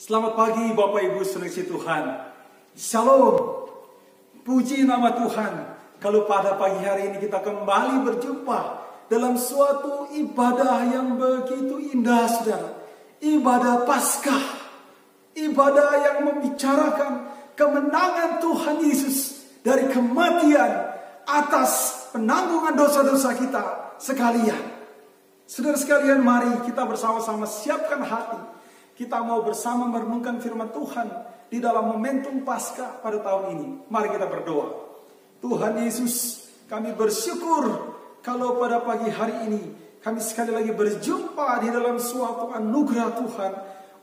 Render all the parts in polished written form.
Selamat pagi Bapak Ibu saudara Tuhan. Shalom. Puji nama Tuhan. Kalau pada pagi hari ini kita kembali berjumpa dalam suatu ibadah yang begitu indah, saudara. Ibadah Paskah. Ibadah yang membicarakan kemenangan Tuhan Yesus dari kematian atas penanggungan dosa-dosa kita sekalian. Saudara sekalian, mari kita bersama-sama siapkan hati. Kita mau bersama merenungkan firman Tuhan di dalam momentum Paskah pada tahun ini. Mari kita berdoa. Tuhan Yesus, kami bersyukur kalau pada pagi hari ini kami sekali lagi berjumpa di dalam suatu anugerah Tuhan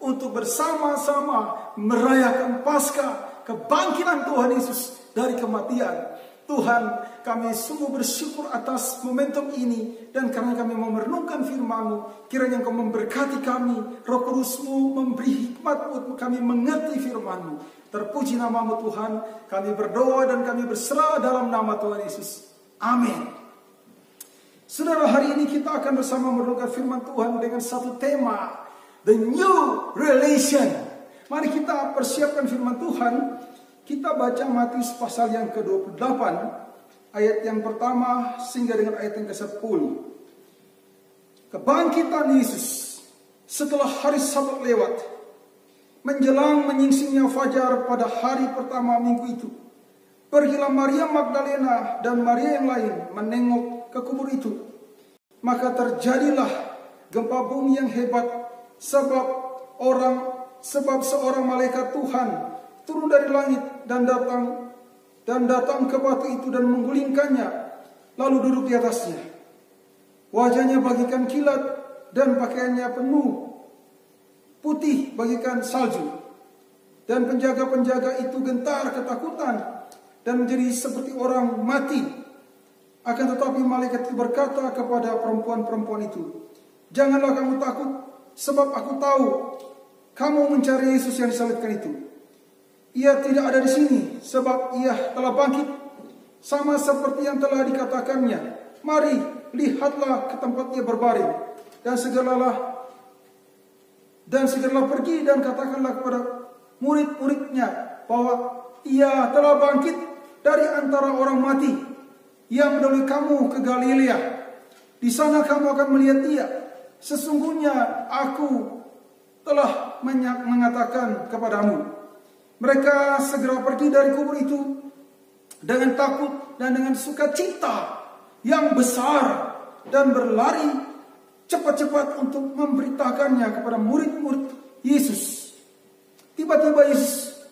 untuk bersama-sama merayakan Paskah, kebangkitan Tuhan Yesus dari kematian. Tuhan, kami sungguh bersyukur atas momentum ini. Dan karena kami mau merenungkan firman-Mu, kiranya Engkau memberkati kami, Roh Kudus-Mu memberi hikmat untuk kami mengerti firman-Mu. Terpuji nama-Mu Tuhan, kami berdoa dan kami berserah dalam nama Tuhan Yesus. Amin. Saudara, hari ini kita akan bersama merenungkan firman Tuhan dengan satu tema, The New Relation. Mari kita persiapkan firman Tuhan. Kita baca Matius pasal yang ke-28, ayat yang pertama sehingga dengan ayat yang ke-10. Kebangkitan Yesus setelah hari Sabat lewat, menjelang menyingsingnya fajar pada hari pertama minggu itu, pergilah Maria Magdalena dan Maria yang lain menengok ke kubur itu. Maka terjadilah gempa bumi yang hebat, sebab seorang malaikat Tuhan turun dari langit dan datang ke batu itu dan menggulingkannya, lalu duduk di atasnya. Wajahnya bagikan kilat dan pakaiannya penuh putih bagikan salju. Dan penjaga-penjaga itu gentar ketakutan dan menjadi seperti orang mati. Akan tetapi malaikat itu berkata kepada perempuan-perempuan itu, "Janganlah kamu takut, sebab aku tahu kamu mencari Yesus yang disalibkan itu. Ia tidak ada di sini, sebab ia telah bangkit, sama seperti yang telah dikatakannya. Mari, lihatlah ke tempat ia berbaring, dan segeralah pergi dan katakanlah kepada murid-muridnya bahwa ia telah bangkit dari antara orang mati. Ia mendahului kamu ke Galilea. Di sana kamu akan melihat dia. Sesungguhnya aku telah mengatakan kepadamu." Mereka segera pergi dari kubur itu dengan takut dan dengan sukacita yang besar dan berlari cepat-cepat untuk memberitakannya kepada murid-murid Yesus. Tiba-tiba Yesus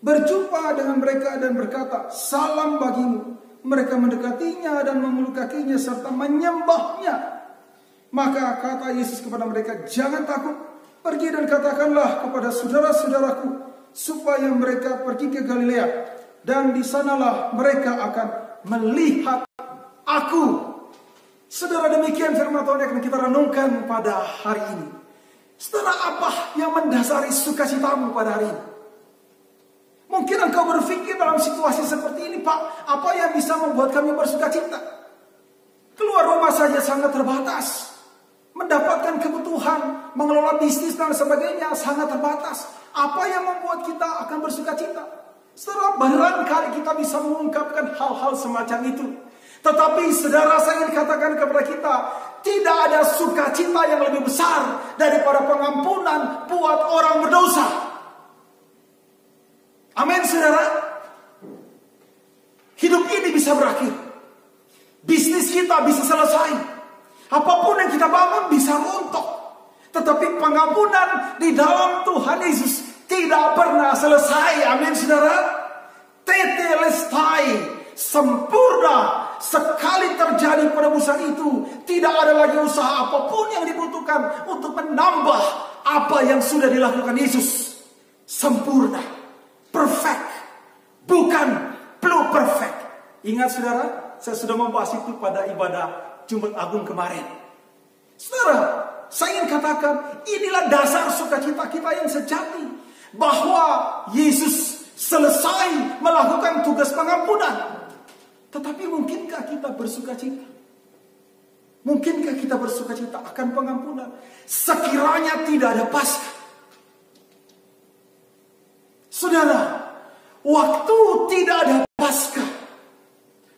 berjumpa dengan mereka dan berkata, "Salam bagimu." Mereka mendekatinya dan memeluk kakinya serta menyembahnya. Maka kata Yesus kepada mereka, "Jangan takut, pergi dan katakanlah kepada saudara-saudaraku supaya mereka pergi ke Galilea, dan di sanalah mereka akan melihat aku." Saudara, demikian firman Tuhan yang akan kita renungkan pada hari ini. Saudara, apa yang mendasari sukacitamu pada hari ini? Mungkin engkau berpikir dalam situasi seperti ini, "Pak, apa yang bisa membuat kami bersukacita? Keluar rumah saja sangat terbatas. Mendapatkan kebutuhan, mengelola bisnis dan sebagainya sangat terbatas. Apa yang membuat kita akan bersukacita?" Saudara, barangkali kita bisa mengungkapkan hal-hal semacam itu. Tetapi saudara, saya ingin katakan kepada kita, tidak ada sukacita yang lebih besar daripada pengampunan buat orang berdosa. Amin, saudara. Hidup ini bisa berakhir. Bisnis kita bisa selesai. Apapun yang kita bangun bisa runtuh. Tetapi pengampunan di dalam Tuhan Yesus tidak pernah selesai. Amin, saudara. Tetelestai, sempurna. Sekali terjadi penebusan itu, tidak ada lagi usaha apapun yang dibutuhkan untuk menambah apa yang sudah dilakukan Yesus. Sempurna, perfect, bukan pluperfect. Ingat saudara, saya sudah membahas itu pada ibadah Jumat Agung kemarin. Saudara, saya ingin katakan, inilah dasar sukacita kita yang sejati. Bahwa Yesus selesai melakukan tugas pengampunan. Tetapi mungkinkah kita bersukacita? Mungkinkah kita bersukacita akan pengampunan? Sekiranya tidak ada Paskah. waktu tidak ada Paskah,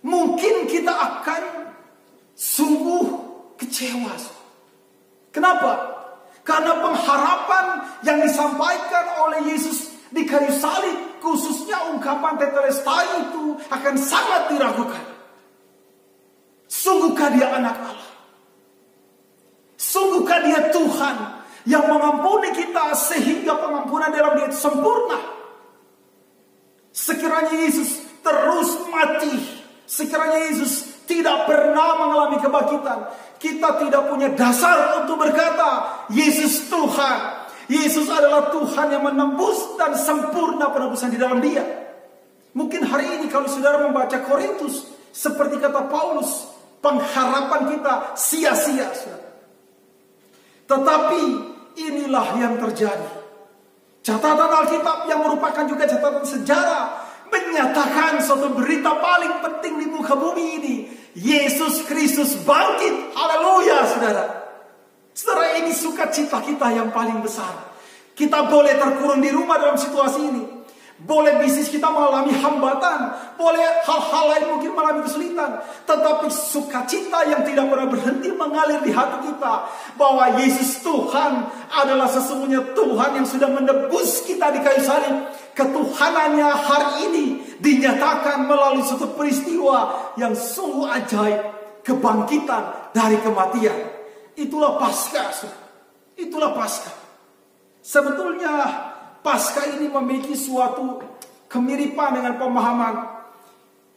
mungkin kita akan sungguh kecewa. Kenapa? Karena pengharapan yang disampaikan oleh Yesus di kayu salib, khususnya ungkapan tetelestai itu akan sangat diragukan. Sungguhkah dia anak Allah? Sungguhkah dia Tuhan yang mengampuni kita sehingga pengampunan dalam dia itu sempurna? Sekiranya Yesus terus mati, sekiranya Yesus tidak pernah mengalami kebangkitan, kita tidak punya dasar untuk berkata Yesus Tuhan. Yesus adalah Tuhan yang menembus dan sempurna penebusan di dalam dia. Mungkin hari ini kalau saudara membaca Korintus, seperti kata Paulus, pengharapan kita sia-sia. Tetapi inilah yang terjadi. Catatan Alkitab yang merupakan juga catatan sejarah menyatakan suatu berita paling penting di muka bumi ini. Yesus Kristus bangkit. Haleluya, saudara. Saudara, ini sukacita kita yang paling besar. Kita boleh terkurung di rumah dalam situasi ini. Boleh bisnis kita mengalami hambatan. Boleh hal-hal lain mungkin mengalami kesulitan. Tetapi sukacita yang tidak pernah berhenti mengalir di hati kita. Bahwa Yesus Tuhan adalah sesungguhnya Tuhan yang sudah menebus kita di kayu salib. Ketuhanannya hari ini dinyatakan melalui suatu peristiwa yang sungguh ajaib. Kebangkitan dari kematian. Itulah Paskah. Itulah Paskah. Sebetulnya Paskah ini memiliki suatu kemiripan dengan pemahaman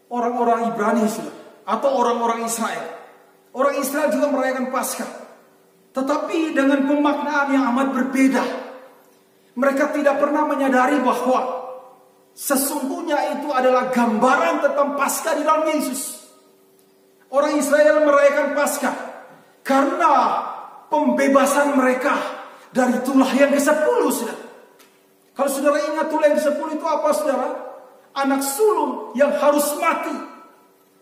orang-orang Ibrani atau orang-orang Israel. Orang Israel juga merayakan Paskah, tetapi dengan pemaknaan yang amat berbeda. Mereka tidak pernah menyadari bahwa sesungguhnya itu adalah gambaran tentang Paskah di dalam Yesus. Orang Israel merayakan Paskah karena pembebasan mereka dari tulah yang ke-10, saudara. Kalau saudara ingat tulah yang ke-10 itu apa, saudara? Anak sulung yang harus mati.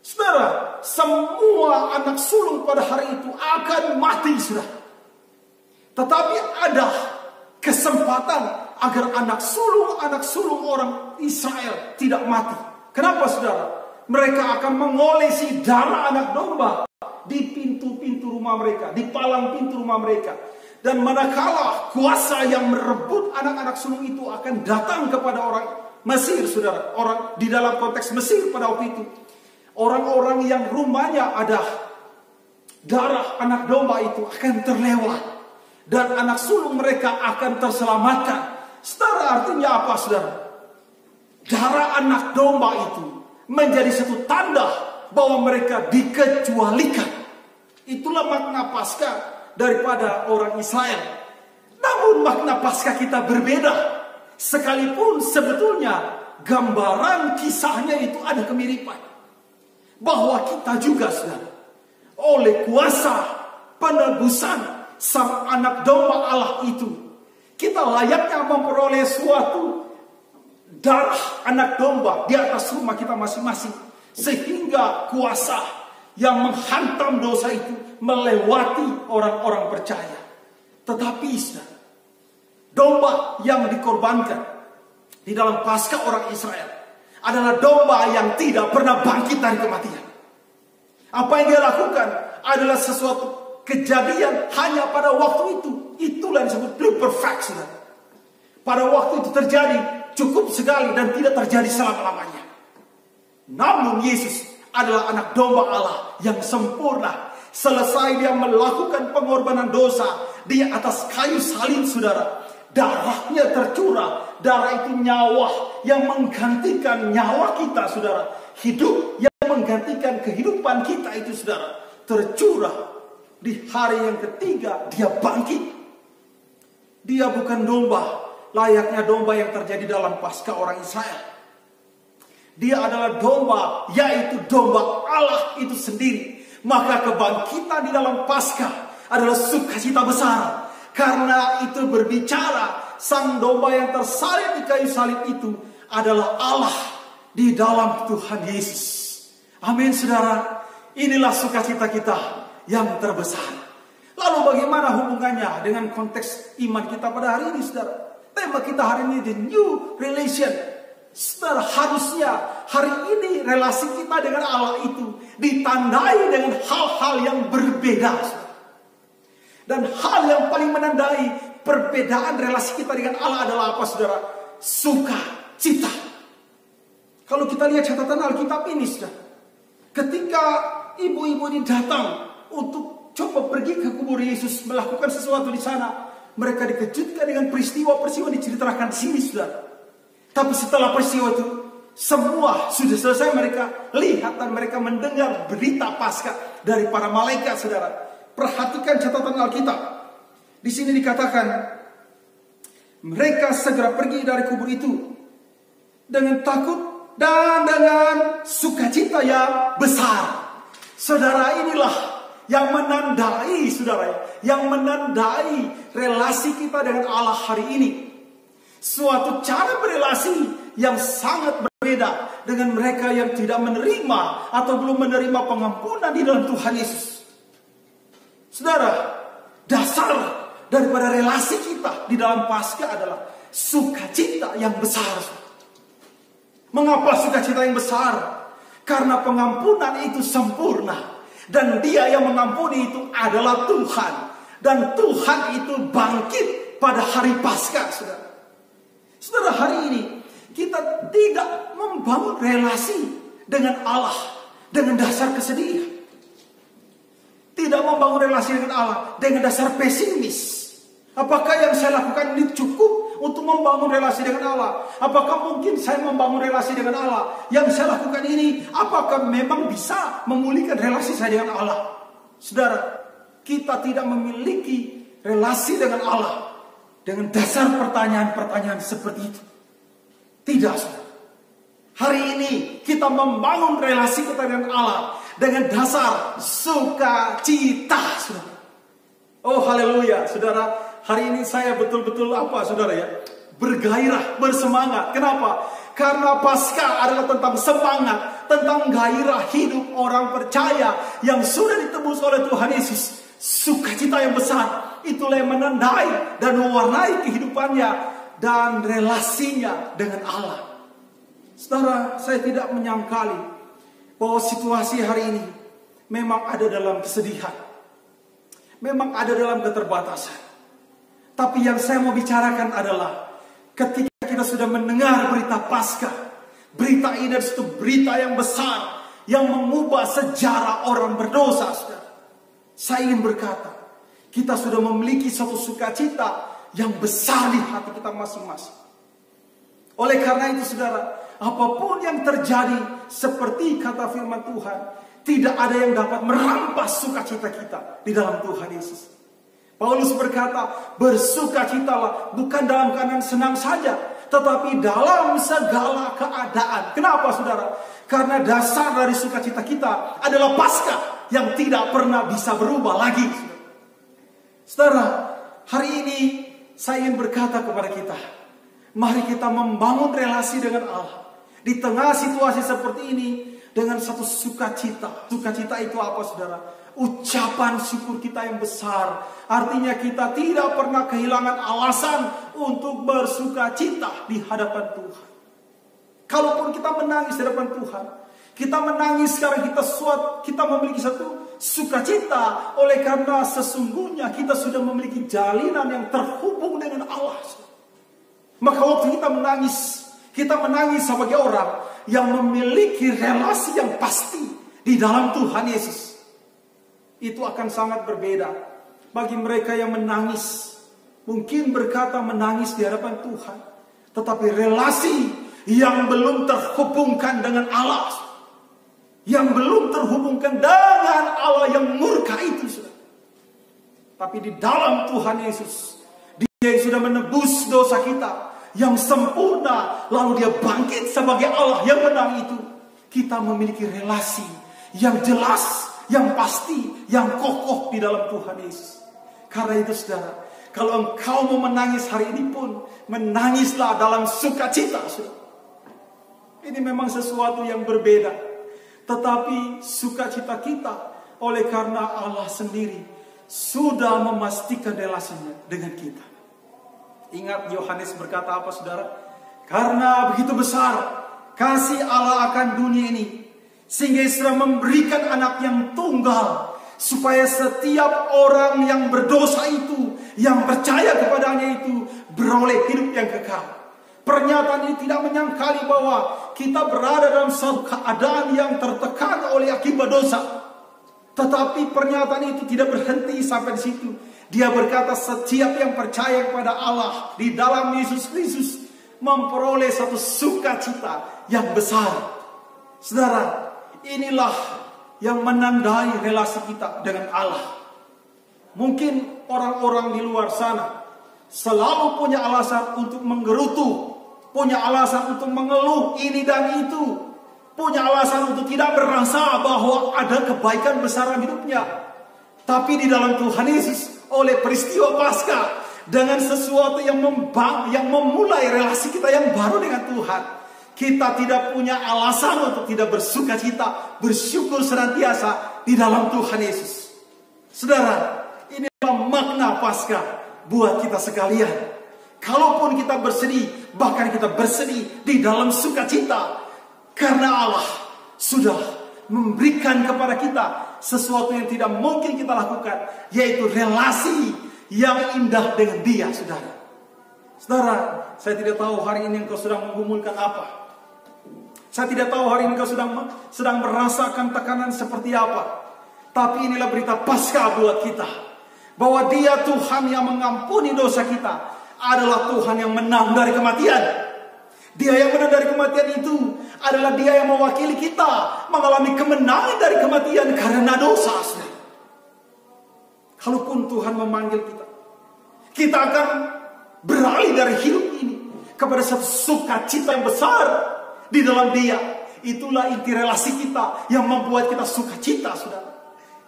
Saudara, semua anak sulung pada hari itu akan mati, saudara. Tetapi ada kesempatan agar anak sulung orang Israel tidak mati. Kenapa, saudara? Mereka akan mengolesi darah anak domba di pintu-pintu rumah mereka, di palang pintu rumah mereka. Dan manakala kuasa yang merebut anak-anak sulung itu akan datang kepada orang Mesir, saudara. Orang di dalam konteks Mesir pada waktu itu. Orang-orang yang rumahnya ada darah anak domba itu akan terlewat. Dan anak sulung mereka akan terselamatkan. Saudara, artinya apa, saudara? Darah anak domba itu menjadi satu tanda bahwa mereka dikecualikan. Itulah makna Paskah daripada orang Israel. Namun makna Paskah kita berbeda. Sekalipun sebetulnya gambaran kisahnya itu ada kemiripan. Bahwa kita juga, saudara, oleh kuasa penebusan sang anak domba Allah itu, kita layaknya memperoleh suatu darah anak domba di atas rumah kita masing-masing. Sehingga kuasa yang menghantam dosa itu melewati orang-orang percaya. Tetapi domba yang dikorbankan di dalam Paskah orang Israel adalah domba yang tidak pernah bangkit dari kematian. Apa yang dia lakukan adalah sesuatu kejadian hanya pada waktu itu. Itulah yang disebut perfect. Pada waktu itu terjadi cukup sekali dan tidak terjadi selama-lamanya. Namun Yesus adalah anak domba Allah yang sempurna. Selesai dia melakukan pengorbanan dosa di atas kayu salib, saudara, darahnya tercurah. Darah itu nyawa yang menggantikan nyawa kita, saudara. Hidup yang menggantikan kehidupan kita itu, saudara, tercurah. Di hari yang ketiga dia bangkit. Dia bukan domba layaknya domba yang terjadi dalam Paskah orang Israel. Dia adalah domba, yaitu domba Allah itu sendiri. Maka kebangkitan di dalam Paskah adalah sukacita besar. Karena itu berbicara sang domba yang tersalib di kayu salib itu adalah Allah di dalam Tuhan Yesus. Amin, saudara. Inilah sukacita kita yang terbesar. Lalu bagaimana hubungannya dengan konteks iman kita pada hari ini, saudara? Tema kita hari ini, the new relation. Saudara, harusnya hari ini relasi kita dengan Allah itu ditandai dengan hal-hal yang berbeda. Dan hal yang paling menandai perbedaan relasi kita dengan Allah adalah apa, saudara? Sukacita. Kalau kita lihat catatan Alkitab ini, saudara, ketika ibu-ibu ini datang untuk coba pergi ke kubur Yesus, melakukan sesuatu di sana, mereka dikejutkan dengan peristiwa-peristiwa diceritakan di sini, saudara. Tapi setelah peristiwa itu, semua sudah selesai, mereka lihat dan mereka mendengar berita Paskah dari para malaikat, saudara. Perhatikan catatan Alkitab. Di sini dikatakan, mereka segera pergi dari kubur itu dengan takut dan dengan sukacita yang besar. Saudara, inilah yang menandai, saudara, yang menandai relasi kita dengan Allah hari ini. Suatu cara berelasi yang sangat berbeda dengan mereka yang tidak menerima atau belum menerima pengampunan di dalam Tuhan Yesus. Saudara, dasar daripada relasi kita di dalam Paskah adalah sukacita yang besar. Mengapa sukacita yang besar? Karena pengampunan itu sempurna. Dan Dia yang mengampuni itu adalah Tuhan. Dan Tuhan itu bangkit pada hari Paskah, saudara. Saudara, hari ini kita tidak membangun relasi dengan Allah dengan dasar kesedihan. Tidak membangun relasi dengan Allah dengan dasar pesimis. Apakah yang saya lakukan ini cukup untuk membangun relasi dengan Allah? Apakah mungkin saya membangun relasi dengan Allah? Yang saya lakukan ini, apakah memang bisa memulihkan relasi saya dengan Allah? Saudara, kita tidak memiliki relasi dengan Allah dengan dasar pertanyaan-pertanyaan seperti itu. Tidak, saudara. Hari ini kita membangun relasi kita dengan Allah dengan dasar sukacita, saudara. Oh, haleluya, saudara. Hari ini saya betul-betul saudara ya? Bergairah, bersemangat. Kenapa? Karena Paskah adalah tentang semangat, tentang gairah hidup orang percaya yang sudah ditebus oleh Tuhan Yesus. Sukacita yang besar, itulah yang menandai dan mewarnai kehidupannya dan relasinya dengan Allah. Saudara, saya tidak menyangkali bahwa situasi hari ini memang ada dalam kesedihan, memang ada dalam keterbatasan. Tapi yang saya mau bicarakan adalah ketika kita sudah mendengar berita Paskah, berita ini adalah satu berita yang besar yang mengubah sejarah orang berdosa, saudara. Saya ingin berkata, kita sudah memiliki suatu sukacita yang besar di hati kita masing-masing. Oleh karena itu, saudara, apapun yang terjadi, seperti kata firman Tuhan, tidak ada yang dapat merampas sukacita kita di dalam Tuhan Yesus. Paulus berkata, bersukacitalah bukan dalam keadaan senang saja, tetapi dalam segala keadaan. Kenapa, saudara? Karena dasar dari sukacita kita adalah Paskah yang tidak pernah bisa berubah lagi. Saudara, hari ini saya ingin berkata kepada kita, mari kita membangun relasi dengan Allah di tengah situasi seperti ini dengan satu sukacita. Sukacita itu apa, saudara? Ucapan syukur kita yang besar. Artinya kita tidak pernah kehilangan alasan untuk bersukacita di hadapan Tuhan. Kalaupun kita menangis di hadapan Tuhan, kita menangis karena kita memiliki satu sukacita oleh karena sesungguhnya kita sudah memiliki jalinan yang terhubung dengan Allah. Maka waktu kita menangis sebagai orang yang memiliki relasi yang pasti di dalam Tuhan Yesus. Itu akan sangat berbeda bagi mereka yang menangis. Mungkin berkata menangis di hadapan Tuhan, tetapi relasi yang belum terhubungkan dengan Allah, yang belum terhubungkan dengan Allah yang murka itu, saudara. Tapi di dalam Tuhan Yesus, Dia yang sudah menebus dosa kita, yang sempurna, lalu Dia bangkit sebagai Allah yang menang itu. Kita memiliki relasi yang jelas, yang pasti, yang kokoh di dalam Tuhan Yesus. Karena itu, saudara, kalau engkau mau menangis hari ini pun, menangislah dalam sukacita, saudara. Ini memang sesuatu yang berbeda, tetapi sukacita kita oleh karena Allah sendiri sudah memastikan relasinya dengan kita. Ingat Yohanes berkata apa, saudara? Karena begitu besar kasih Allah akan dunia ini, sehingga Ia sudah memberikan anak yang tunggal, supaya setiap orang yang berdosa itu, yang percaya kepadanya itu, beroleh hidup yang kekal. Pernyataan ini tidak menyangkali bahwa kita berada dalam satu keadaan yang tertekan oleh akibat dosa. Tetapi pernyataan itu tidak berhenti sampai di situ. Dia berkata setiap yang percaya kepada Allah di dalam Yesus Kristus memperoleh satu sukacita yang besar. Saudara, inilah yang menandai relasi kita dengan Allah. Mungkin orang-orang di luar sana selalu punya alasan untuk menggerutu, punya alasan untuk mengeluh ini dan itu, punya alasan untuk tidak merasa bahwa ada kebaikan besar dalam hidupnya. Tapi di dalam Tuhan Yesus, oleh peristiwa Paskah, dengan sesuatu yang memulai relasi kita yang baru dengan Tuhan, kita tidak punya alasan untuk tidak bersuka cita, bersyukur senantiasa di dalam Tuhan Yesus. Saudara, inilah makna Paskah buat kita sekalian. Kalaupun kita bersedih, bahkan kita bersedih di dalam sukacita, karena Allah sudah memberikan kepada kita sesuatu yang tidak mungkin kita lakukan, yaitu relasi yang indah dengan Dia, saudara. Saudara, saya tidak tahu hari ini engkau sedang menggumulkan apa. Saya tidak tahu hari ini engkau sedang merasakan tekanan seperti apa. Tapi inilah berita Paskah buat kita, bahwa Dia Tuhan yang mengampuni dosa kita, adalah Tuhan yang menang dari kematian. Dia yang menang dari kematian itu adalah Dia yang mewakili kita mengalami kemenangan dari kematian karena dosa. Kalaupun Tuhan memanggil kita, kita akan beralih dari hidup ini kepada satu sukacita yang besar di dalam Dia. Itulah inti relasi kita yang membuat kita sukacita, saudara.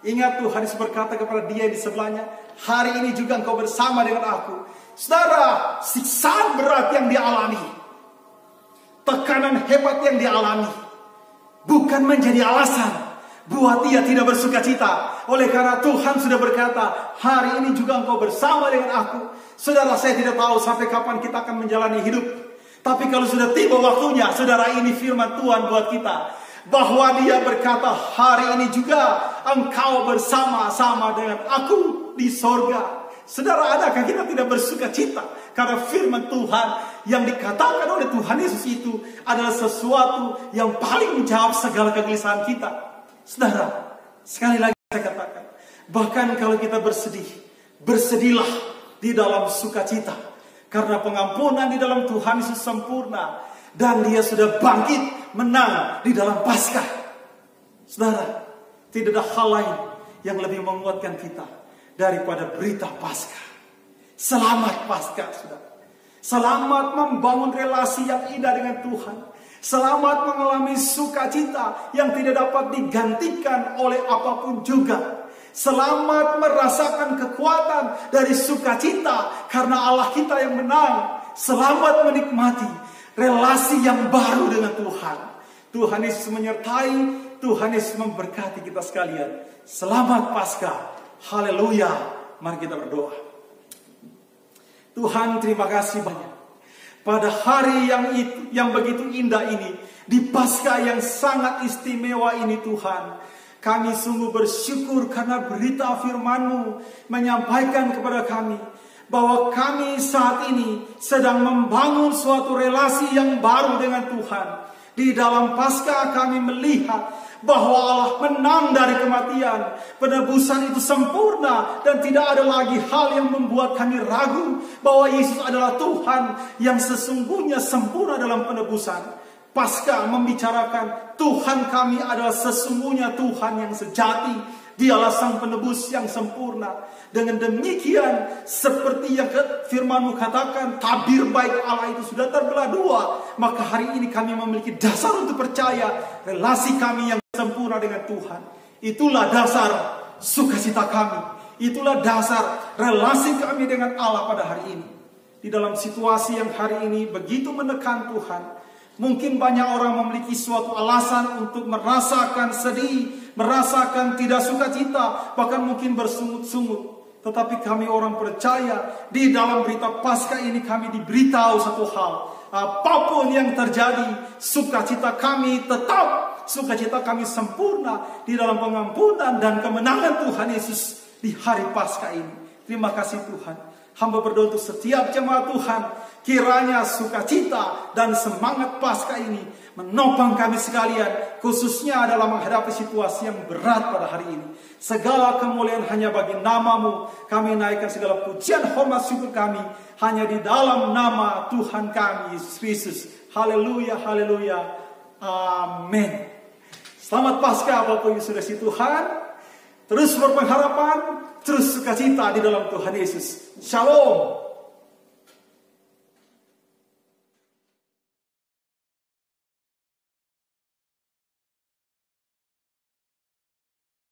Ingat, Tuhan Yesus berkata kepada dia di sebelahnya, hari ini juga engkau bersama dengan aku. Saudara, siksaan berat yang dialami, tekanan hebat yang dialami, bukan menjadi alasan buat dia tidak bersuka cita. Oleh karena Tuhan sudah berkata, hari ini juga engkau bersama dengan aku. Saudara, saya tidak tahu sampai kapan kita akan menjalani hidup. Tapi kalau sudah tiba waktunya, saudara, ini firman Tuhan buat kita, bahwa Dia berkata, hari ini juga engkau bersama-sama dengan aku di sorga. Saudara, adakah kita tidak bersuka cita karena firman Tuhan yang dikatakan oleh Tuhan Yesus itu adalah sesuatu yang paling menjawab segala kegelisahan kita? Saudara, sekali lagi saya katakan, bahkan kalau kita bersedih, bersedihlah di dalam sukacita, karena pengampunan di dalam Tuhan Yesus sempurna, dan Dia sudah bangkit menang di dalam Paskah. Saudara, tidak ada hal lain yang lebih menguatkan kita daripada berita Paskah. Selamat Paskah, saudara. Selamat membangun relasi yang indah dengan Tuhan. Selamat mengalami sukacita yang tidak dapat digantikan oleh apapun juga. Selamat merasakan kekuatan dari sukacita karena Allah kita yang menang. Selamat menikmati relasi yang baru dengan Tuhan. Tuhan Yesus menyertai, Tuhan Yesus memberkati kita sekalian. Selamat Paskah. Haleluya. Mari kita berdoa. Tuhan, terima kasih banyak pada hari yang begitu indah ini, di Paskah yang sangat istimewa ini. Tuhan, kami sungguh bersyukur karena berita firman-Mu menyampaikan kepada kami bahwa kami saat ini sedang membangun suatu relasi yang baru dengan Tuhan. Di dalam Paskah kami melihat bahwa Allah menang dari kematian. Penebusan itu sempurna dan tidak ada lagi hal yang membuat kami ragu bahwa Yesus adalah Tuhan yang sesungguhnya sempurna dalam penebusan. Paskah membicarakan Tuhan kami adalah sesungguhnya Tuhan yang sejati. Dialah sang penebus yang sempurna. Dengan demikian, seperti yang firman-Mu katakan, tabir baik Allah itu sudah terbelah dua. Maka hari ini kami memiliki dasar untuk percaya relasi kami yang sempurna dengan Tuhan. Itulah dasar sukacita kami. Itulah dasar relasi kami dengan Allah pada hari ini. Di dalam situasi yang hari ini begitu menekan Tuhan, mungkin banyak orang memiliki suatu alasan untuk merasakan sedih, merasakan tidak sukacita, bahkan mungkin bersungut-sungut. Tetapi kami orang percaya, di dalam berita Paskah ini kami diberitahu satu hal. Apapun yang terjadi, sukacita kami tetap, sukacita kami sempurna di dalam pengampunan dan kemenangan Tuhan Yesus di hari Paskah ini. Terima kasih Tuhan. Hamba berdoa untuk setiap jemaat Tuhan, kiranya sukacita dan semangat Paskah ini menopang kami sekalian, khususnya dalam menghadapi situasi yang berat pada hari ini. Segala kemuliaan hanya bagi nama-Mu. Kami naikkan segala pujian, hormat, syukur kami hanya di dalam nama Tuhan kami, Yesus Kristus. Haleluya, haleluya, amin. Selamat Paskah Bapak Ibu Saudara Tuhan. Terus berpengharapan, terus sukacita di dalam Tuhan Yesus. Shalom.